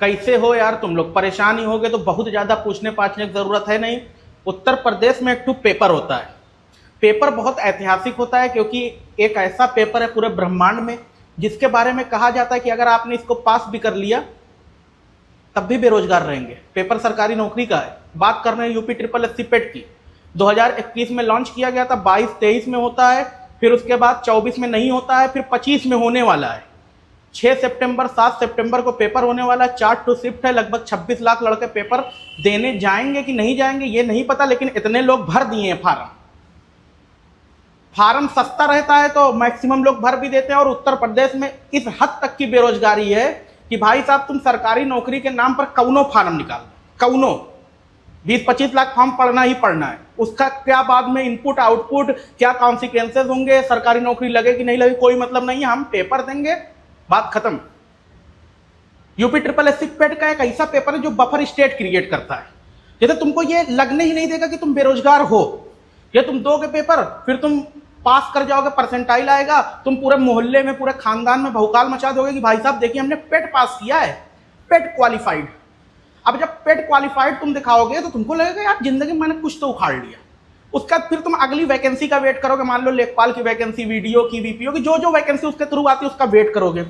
कैसे हो यार तुम लोग? परेशान ही होगे तो बहुत ज़्यादा पूछने पाछने की ज़रूरत है नहीं। उत्तर प्रदेश में एक पेपर होता है। पेपर बहुत ऐतिहासिक होता है क्योंकि एक ऐसा पेपर है पूरे ब्रह्मांड में जिसके बारे में कहा जाता है कि अगर आपने इसको पास भी कर लिया तब भी बेरोजगार रहेंगे। पेपर सरकारी नौकरी का है। बात कर रहे हैं यूपी ट्रिपल एस सी पेट की। 2021 में लॉन्च किया गया था, 22-23 में होता है, फिर उसके बाद 24 में नहीं होता है, फिर 25 में होने वाला है। 6 सितंबर 7 सितंबर को पेपर होने वाला है। 4 टू शिफ्ट है। लगभग 26 लाख लड़के पेपर देने जाएंगे कि नहीं जाएंगे ये नहीं पता, लेकिन इतने लोग भर दिए हैं फार्म। फार्म सस्ता रहता है तो मैक्सिमम लोग भर भी देते हैं। और उत्तर प्रदेश में इस हद तक की बेरोजगारी है कि भाई साहब तुम सरकारी नौकरी के नाम पर कौनो फार्म निकाल दो, कौनो 20-25 लाख फॉर्म पढ़ना ही पढ़ना है। उसका क्या बाद में इनपुट आउटपुट क्या कॉन्सिक्वेंसेज होंगे, सरकारी नौकरी लगे कि नहीं लगे कोई मतलब नहीं है। हम पेपर देंगे, बात खत्म। यूपी ट्रिपल एस सी पेट का एक ऐसा पेपर है जो बफर स्टेट क्रिएट करता है। जैसे तुमको ये लगने ही नहीं देगा कि तुम बेरोजगार हो। ये तुम दोगे पेपर, फिर तुम पास कर जाओगे, परसेंटाइल आएगा, तुम पूरे मोहल्ले में पूरे खानदान में भौकाल मचा दोगे कि भाई साहब देखिए हमने पेट पास किया है, पेट क्वालिफाइड। अब जब पेट क्वालिफाइड तुम दिखाओगे तो तुमको लगेगा यार जिंदगी में मैंने कुछ तो उखाड़ लिया। उसका फिर तुम अगली वैकेंसी का वेट करोगे। मान लो लेखपाल की वैकेंसी, वीडियो की, वीपीओ की, जो जो वैकेंसी उसके थ्रू आती है उसका वेट करोगे।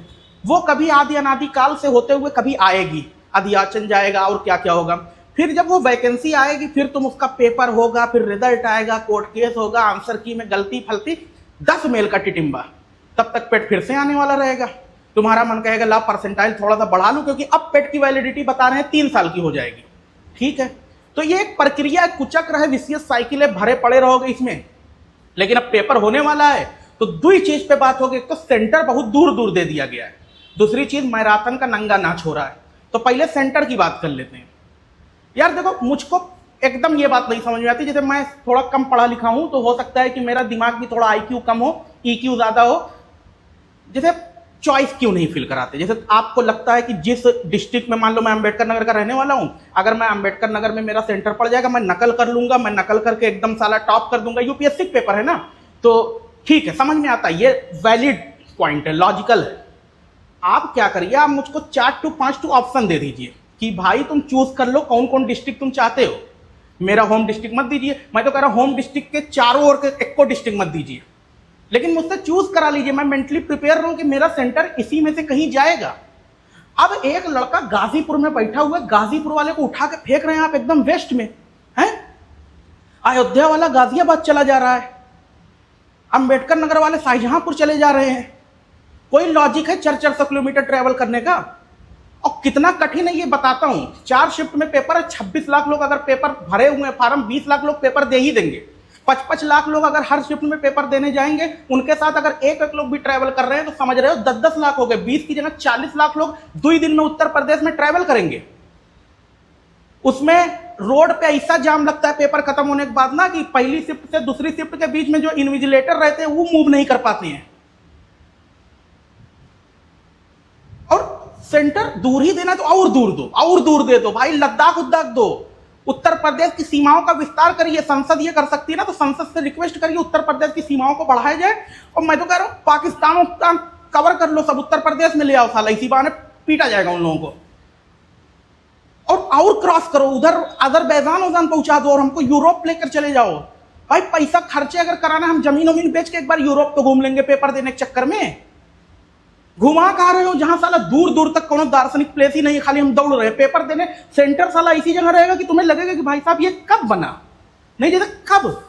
वो कभी आदि अनादि काल से होते हुए कभी आएगी, अधियाचन जाएगा और क्या क्या होगा। फिर जब वो वैकेंसी आएगी फिर तुम उसका पेपर होगा, फिर रिजल्ट आएगा, कोर्ट केस होगा, आंसर की में गलती फलती 10 मेल का टिटिम्बा। तब तक पेट फिर से आने वाला रहेगा। तुम्हारा मन कहेगा ला परसेंटाइल थोड़ा सा बढ़ा लूं क्योंकि अब पेट की वैलिडिटी बता रहे हैं 3 साल की हो जाएगी। ठीक है, तो ये एक प्रक्रिया कुचक्र है, विशियस साइकिल है, भरे पड़े रहोगे इसमें। लेकिन अब पेपर होने वाला है तो दुई चीज पे बात होगी। तो सेंटर बहुत दूर दूर दे दिया गया है, दूसरी चीज मैराथन का नंगा नाच हो रहा है। तो पहले सेंटर की बात कर लेते हैं। यार देखो, मुझको एकदम ये बात नहीं समझ में आती। जैसे मैं थोड़ा कम पढ़ा लिखा हूं तो हो सकता है कि मेरा दिमाग भी थोड़ा आईक्यू कम हो, ईक्यू ज्यादा हो। जैसे चॉइस क्यों नहीं फिल कराते? जैसे आपको लगता है कि जिस डिस्ट्रिक्ट में, मान लो मैं अंबेडकर नगर का रहने वाला हूं, अगर मैं अंबेडकर नगर में मेरा सेंटर पड़ जाएगा, मैं नकल कर लूंगा, मैं नकल करके एकदम साला टॉप कर दूंगा। यूपीएससी पेपर है ना, तो ठीक है, समझ में आता है, ये वैलिड पॉइंट है, लॉजिकल है। आप क्या करिए, आप मुझको 4 to 5 ऑप्शन दे दीजिए कि भाई तुम चूज कर लो कौन कौन डिस्ट्रिक्ट तुम चाहते हो। मेरा होम डिस्ट्रिक्ट मत दीजिए, मैं तो कह रहा हूं होम डिस्ट्रिक्ट के चारों ओर के एक को डिस्ट्रिक्ट मत दीजिए, लेकिन मुझसे चूज करा लीजिए। मैं मेंटली प्रिपेयर रहूं कि मेरा सेंटर इसी में से कहीं जाएगा। अब एक लड़का गाजीपुर में बैठा हुआ है, गाजीपुर वाले को उठा के फेंक रहे हैं आप एकदम वेस्ट में हैं। अयोध्या वाला गाजियाबाद चला जा रहा है, अंबेडकर नगर वाले शाहजहांपुर चले जा रहे हैं। कोई लॉजिक है 400 किलोमीटर ट्रेवल करने का? और कितना कठिन है ये बताता हूं। 4 शिफ्ट में पेपर है, 26 लाख लोग अगर पेपर भरे हुए हैं फॉर्म, 20 लाख लोग पेपर दे ही देंगे। 55 लाख लोग अगर हर शिफ्ट में पेपर देने जाएंगे, उनके साथ अगर एक एक लोग भी ट्रैवल कर रहे हैं तो समझ रहे हो 10-10 लाख हो गए। 20 की जगह 40 लाख लोग 2 दिन में उत्तर प्रदेश में ट्रैवल करेंगे। उसमें रोड पे ऐसा जाम लगता है पेपर खत्म होने के बाद ना कि पहली शिफ्ट से दूसरी शिफ्ट के बीच में जो इन्विजिलेटर रहते हैं वो मूव नहीं कर पाते हैं। और सेंटर दूर ही देना तो और दूर दो, और दूर दे दो भाई, लद्दाख उद्दाख दो। उत्तर प्रदेश की सीमाओं का विस्तार करिए। संसद ये कर सकती है ना, तो संसद से रिक्वेस्ट करिए उत्तर प्रदेश की सीमाओं को बढ़ाया जाए। और मैं तो कह रहा हूं पाकिस्तान कवर कर लो, सब उत्तर प्रदेश में ले आओ, साला इसी बहाने पीटा जाएगा उन लोगों को। और क्रॉस करो, उधर अजरबैजान उजान पहुंचा दो और हमको यूरोप लेकर चले जाओ। भाई पैसा खर्चे अगर कराना, हम जमीन वमीन बेच के एक बार यूरोप तो घूम लेंगे पेपर देने के चक्कर में। घुमा कहा रहे हो जहां साला दूर दूर तक कोनो दार्शनिक प्लेस ही नहीं, खाली हम दौड़ रहे हैं पेपर देने। सेंटर साला इसी जगह रहेगा कि तुम्हें लगेगा कि भाई साहब ये कब बना, नहीं जैसे कब।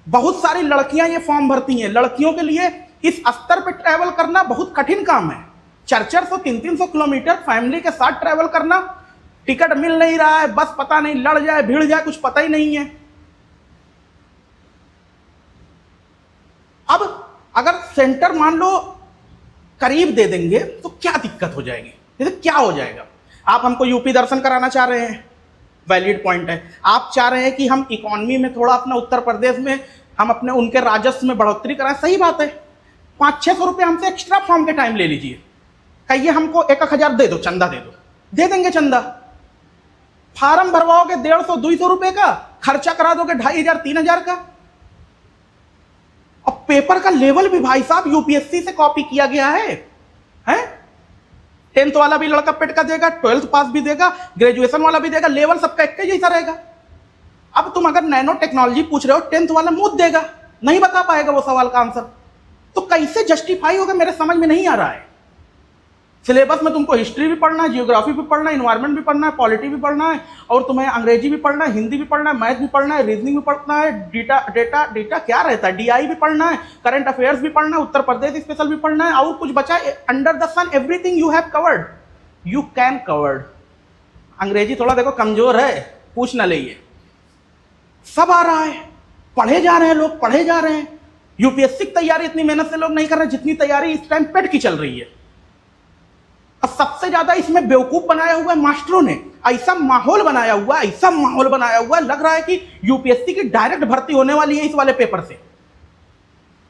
बहुत सारी लड़कियां ये फॉर्म भरती हैं। लड़कियों के लिए इस स्तर पर ट्रैवल करना बहुत कठिन काम है। 400 300 किलोमीटर फैमिली के साथ ट्रैवल करना, टिकट मिल नहीं रहा है, बस पता नहीं लड़ जाए भिड़ जाए कुछ पता ही नहीं है। अब अगर सेंटर मान लो करीब दे देंगे तो क्या दिक्कत हो जाएगी? जैसे क्या हो जाएगा? आप हमको यूपी दर्शन कराना चाह रहे हैं, वैलिड पॉइंट है। आप चाह रहे हैं कि हम इकोनॉमी में थोड़ा अपना उत्तर प्रदेश में हम अपने उनके राजस्व में बढ़ोतरी कराएं, सही बात है। 500-600 रुपये हमसे एक्स्ट्रा फॉर्म के टाइम ले लीजिए, कहिए हमको 1,000 दे दो, चंदा दे दो, दे देंगे चंदा। फार्म भरवाओगे 150-200 रुपए का, खर्चा करा दोगे 2,500-3,000 का। और पेपर का लेवल भी भाई साहब यूपीएससी से कॉपी किया गया है। 10th वाला भी लड़का पेट का देगा, 12th पास भी देगा, ग्रेजुएशन वाला भी देगा, लेवल सबका एक जैसा रहेगा। अब तुम अगर नैनो टेक्नोलॉजी पूछ रहे हो, 10th वाला मुंह देगा, नहीं बता पाएगा वो सवाल का आंसर, तो कैसे जस्टिफाई होगा, मेरे समझ में नहीं आ रहा है। सिलेबस में तुमको हिस्ट्री भी पढ़ना है, जियोग्राफी भी पढ़ना है, इन्वायरमेंट भी पढ़ना है, पॉलिटी भी पढ़ना है, और तुम्हें अंग्रेजी भी पढ़ना है, हिंदी भी पढ़ना है, मैथ भी पढ़ना है, रीजनिंग भी पढ़ना है, डेटा क्या रहता है, डीआई भी पढ़ना है, करंट अफेयर्स भी पढ़ना है, उत्तर प्रदेश स्पेशल भी पढ़ना है, और कुछ बचा under the sun everything you have covered, you can covered. अंग्रेजी थोड़ा देखो कमजोर है, पूछ ना ले, सब आ रहा है, पढ़े जा रहे हैं लोग, पढ़े जा रहे हैं। यूपीएससी की तैयारी इतनी मेहनत से लोग नहीं कर रहे जितनी तैयारी इस टाइम पेट की चल रही है। अब सबसे ज्यादा इसमें बेवकूफ बनाया हुआ है मास्टरों ने, ऐसा माहौल बनाया हुआ, ऐसा माहौल बनाया हुआ, लग रहा है कि यूपीएससी की डायरेक्ट भर्ती होने वाली है इस वाले पेपर से।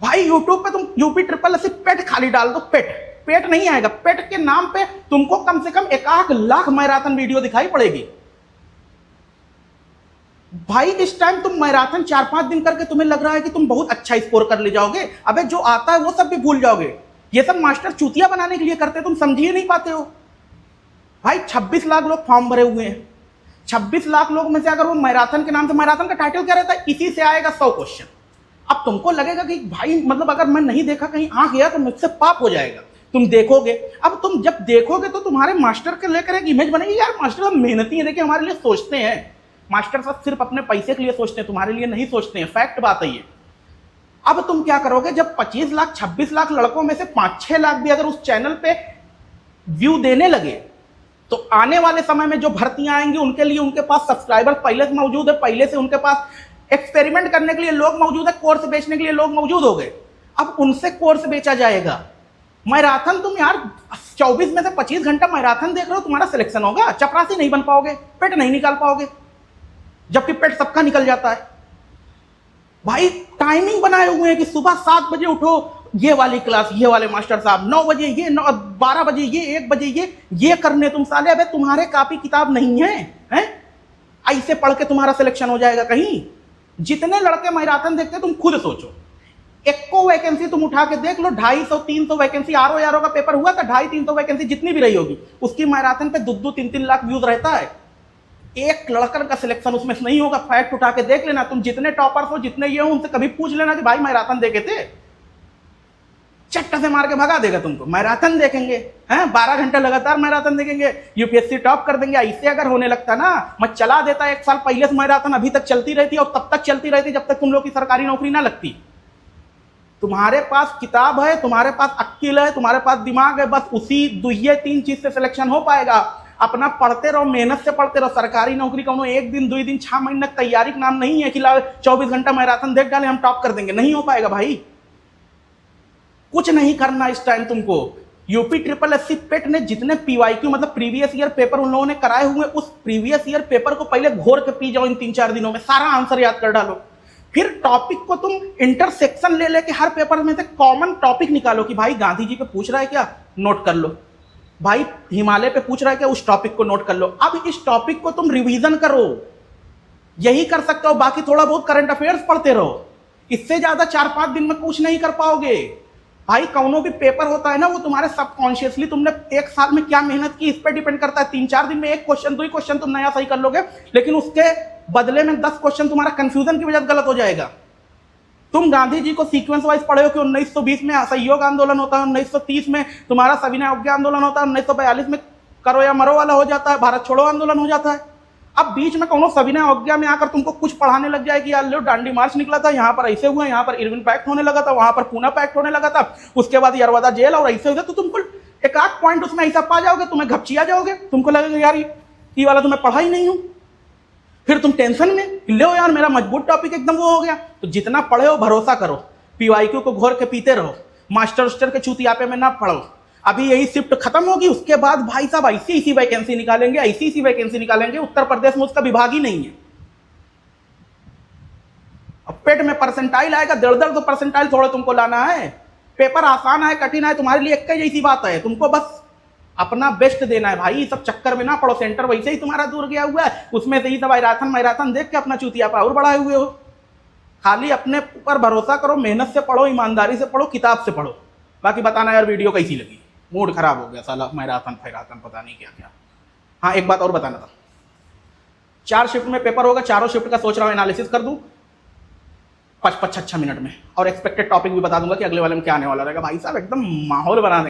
भाई यूट्यूब पे तुम यूपी ट्रिपल एस पेट खाली डाल दो, पेट नहीं आएगा, पेट के नाम पे तुमको कम से कम 1 लाख मैराथन वीडियो दिखाई पड़ेगी। भाई इस टाइम तुम मैराथन 4-5 दिन करके तुम्हें लग रहा है कि तुम बहुत अच्छा स्कोर कर ले जाओगे, अबे जो आता है वो सब भी भूल जाओगे। ये सब मास्टर चूतिया बनाने के लिए करते, तुम समझ ही नहीं पाते हो। भाई 26 लाख लोग फॉर्म भरे हुए हैं, 26 लाख लोग में से अगर वो मैराथन के नाम से, मैराथन का टाइटल क्या रहता है, इसी से आएगा 100 क्वेश्चन। अब तुमको लगेगा कि भाई मतलब अगर मैं नहीं देखा, कहीं आ गया तो मुझसे पाप हो जाएगा, तुम देखोगे। अब तुम जब देखोगे तो तुम्हारे मास्टर के लेकर एक इमेज बनेगी, यार मास्टर सब मेहनती है, देखिए हमारे लिए सोचते हैं। मास्टर सब सिर्फ अपने पैसे के लिए सोचते हैं, तुम्हारे लिए नहीं सोचते हैं, फैक्ट बात है ये। अब तुम क्या करोगे, जब 25 लाख 26 लाख लड़कों में से 5-6 लाख भी अगर उस चैनल पे व्यू देने लगे, तो आने वाले समय में जो भर्तियां आएंगी उनके लिए उनके पास सब्सक्राइबर पहले से मौजूद है, पहले से उनके पास एक्सपेरिमेंट करने के लिए लोग मौजूद है, कोर्स बेचने के लिए लोग मौजूद हो गए। अब उनसे कोर्स बेचा जाएगा। मैराथन तुम यार 24 में से 25 घंटा मैराथन देख रहे हो, तुम्हारा सिलेक्शन होगा, चपरासी नहीं बन पाओगे, पेट नहीं निकाल पाओगे, जबकि पेट सबका निकल जाता है। भाई टाइमिंग बनाए हुए हैं कि सुबह 7 बजे उठो, ये वाली क्लास, ये वाले मास्टर साहब 9 बजे, ये 12 बजे, ये 1 बजे, ये करने तुम साले। अबे तुम्हारे कॉपी किताब नहीं है, हैं? ऐसे पढ़ के तुम्हारा सिलेक्शन हो जाएगा कहीं? जितने लड़के मैराथन देखते तुम खुद सोचो, एक को वैकेंसी तुम उठा के देख लो, 250-300 वैकेंसी, आरओ का पेपर हुआ था, 250-300 वैकेंसी जितनी भी रही होगी, उसकी मैराथन पे 2-3 लाख व्यूज रहता है। एक लड़कन का सिलेक्शन उसमें नहीं होगा, फैक्ट उठा के देख लेना। तुम जितने टॉपर्स हो, जितने ये हो, उनसे कभी पूछ लेना कि भाई मैराथन देखे थे, चट्टा से मार के भगा देगा तुमको। मैराथन देखेंगे हैं, 12 घंटे लगातार मैराथन देखेंगे, यूपीएससी टॉप कर देंगे। ऐसे अगर होने लगता ना, मैं चला देता 1 साल पहले से मैराथन, अभी तक चलती रहती और तब तक चलती रहती जब तक तुम लोग की सरकारी नौकरी ना लगती। तुम्हारे पास किताब है, तुम्हारे पास अक्ल है, तुम्हारे पास दिमाग है, बस उसी 2-3 चीज से सिलेक्शन हो पाएगा। अपना पढ़ते रहो, मेहनत से पढ़ते रहो। सरकारी नौकरी का 1 दिन 2 दिन 6 महीने तैयारी का नाम नहीं है कि 24 घंटा मैराथन देख डाले हम टॉप कर देंगे, नहीं हो पाएगा भाई। कुछ नहीं करना इस टाइम तुमको। यूपी ट्रिपल एससी पेट ने जितने पीवाईक्यू मतलब प्रीवियस ईयर पेपर उन लोगों ने कराए हुए, उस प्रीवियस ईयर पेपर को पहले घोर के पी जाओ इन 3-4 दिनों में, सारा आंसर याद कर डालो। फिर टॉपिक को तुम इंटरसेक्शन ले लेके हर पेपर में से कॉमन टॉपिक निकालो कि भाई गांधी जी पे पूछ रहा है क्या, नोट कर लो। भाई हिमालय पे पूछ रहा है क्या, उस टॉपिक को नोट कर लो। अब इस टॉपिक को तुम रिवीजन करो, यही कर सकते हो। बाकी थोड़ा बहुत करंट अफेयर्स पढ़ते रहो, इससे ज्यादा 4-5 दिन में कुछ नहीं कर पाओगे। भाई कौनो भी पेपर होता है ना, वो तुम्हारे सबकॉन्शियसली तुमने 1 साल में क्या मेहनत की इस पर डिपेंड करता है। 3-4 दिन में 1 क्वेश्चन 2 क्वेश्चन तुम नया सही कर लोगे, लेकिन उसके बदले में 10 क्वेश्चन तुम्हारा कंफ्यूजन की वजह से गलत हो जाएगा। तुम गांधी जी को सीक्वेंस वाइज पढ़े हो कि 1920 में असहयोग आंदोलन होता है, 1930 में तुम्हारा सविनय अवज्ञा आंदोलन होता है, 1942 में करो या मरो वाला हो जाता है, भारत छोड़ो आंदोलन हो जाता है। अब बीच में कौनो सविनय अवज्ञा में आकर तुमको कुछ पढ़ाने लग जाए कि यार लो डांडी मार्च निकला था, यहाँ पर ऐसे हुआ, यहाँ पर इरविन पैक्ट होने लगा था, वहां पर पूना पैक्ट होने लगा था, उसके बाद यरवदा जेल और ऐसे हो गया, तो तुमको एक आध पॉइंट उसमें ऐसा पा जाओगे, तुम्हें घपचिया जाओगे, तुमको लगेगा यार ये वाला तो मैं पढ़ा ही नहीं हूं। फिर तुम टेंशन में लो यार मेरा मजबूत टॉपिक एकदम वो हो गया। तो जितना पढ़े हो भरोसा करो, पीवाईक्यू को घोर के पीते रहो, मास्टर उस्टर के चूतियापे में ना पढ़ो। अभी यही शिफ्ट खत्म होगी, उसके बाद भाई साहब ऐसी वैकेंसी निकालेंगे, ऐसी वैकेंसी निकालेंगे। उत्तर प्रदेश में उसका विभाग ही नहीं है। अब पेट में परसेंटाइल आएगा, 1.5 परसेंटाइल थोड़ा तुमको लाना है। पेपर आसान है कठिन है तुम्हारे लिए एक जैसी बात है, तुमको बस अपना बेस्ट देना है भाई। सब चक्कर में ना पड़ो, सेंटर वैसे ही तुम्हारा दूर गया हुआ है, उसमें से ही सब मैराथन देख के अपना चूतियापा और बढ़ाए हुए हो। खाली अपने ऊपर भरोसा करो, मेहनत से पढ़ो, ईमानदारी से पढ़ो, किताब से पढ़ो। बाकी बताना यार वीडियो कैसी लगी। मूड खराब हो गया साला, मैराथन फैराथन पता नहीं क्या क्या। हाँ एक बात और बताना था, 4 शिफ्ट में पेपर होगा, चारों शिफ्ट का सोच रहा हूँ एनालिसिस कर दूँ 5-5-6 मिनट में, और एक्सपेक्टेड टॉपिक भी बता दूंगा कि अगले वाले में क्या आने वाला रहेगा। भाई साहब एकदम माहौल बनाने